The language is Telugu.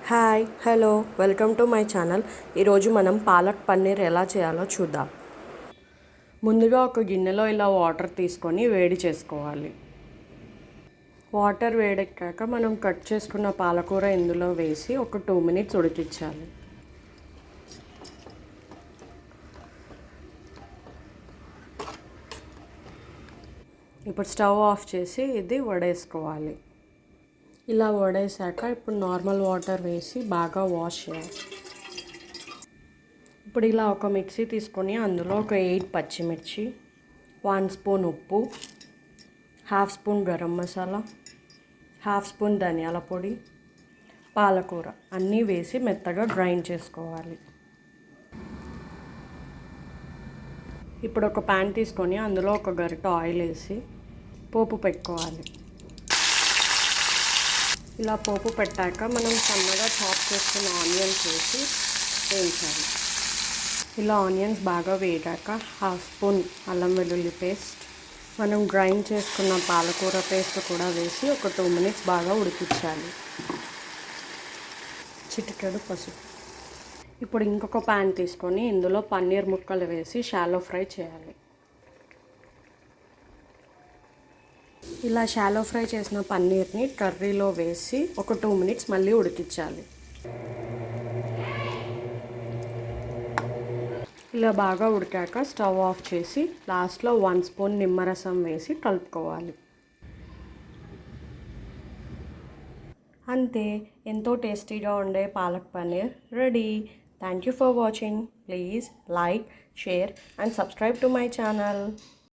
Hi hello welcome to my channel. ఈరోజు మనం పాలక్ పన్నీర్ ఎలా చేయాలో చూద్దాం. ముందుగా ఒక గిన్నెలో ఇలా వాటర్ తీసుకొని వేడి చేసుకోవాలి. వాటర్ వేడెక్కాక మనం కట్ చేసుకున్న పాలకూర ఇందులో వేసి ఒక 2 minutes ఉడికించాలి. ఇప్పుడు స్టవ్ ఆఫ్ చేసి ఇది వడేసుకోవాలి. ఇలా వడేసాక ఇప్పుడు నార్మల్ వాటర్ వేసి బాగా వాష్ చేయాలి. ఇప్పుడు ఇలా ఒక మిక్సీ తీసుకొని అందులో ఒక 8 పచ్చిమిర్చి, 1 స్పూన్ ఉప్పు, 1/2 స్పూన్ గరం మసాలా, 1/2 స్పూన్ ధనియాల పొడి, పాలకూర అన్నీ వేసి మెత్తగా గ్రైండ్ చేసుకోవాలి. ఇప్పుడు ఒక ప్యాన్ తీసుకొని అందులో ఒక గరిట ఆయిల్ వేసి పోపు పెట్టుకోవాలి. ఇలా పోపు పెట్టాక మనం సన్నగా చాప్ చేసుకున్న ఆనియన్స్ వేసి వేయించాలి. ఇలా ఆనియన్స్ బాగా వేగాక 1/2 స్పూన్ అల్లం వెల్లుల్లి పేస్ట్, మనం గ్రైండ్ చేసుకున్న పాలకూర పేస్ట్ కూడా వేసి ఒక 2 minutes బాగా ఉడికించాలి. చిటికెడు పసుపు. ఇప్పుడు ఇంకొక ప్యాన్ తీసుకొని ఇందులో పన్నీర్ ముక్కలు వేసి షాలో ఫ్రై చేయాలి. ఇలా షాలో ఫ్రై చేసిన పన్నీర్ని కర్రీలో వేసి ఒక 2 minutes మళ్ళీ ఉడికించాలి. ఇలా బాగా ఉడికాక స్టవ్ ఆఫ్ చేసి లాస్ట్లో 1 స్పూన్ నిమ్మరసం వేసి కలుపుకోవాలి. అంతే, ఎంతో టేస్టీగా ఉండే palak paneer ready. Thank you for watching. Please like, share and subscribe to my channel.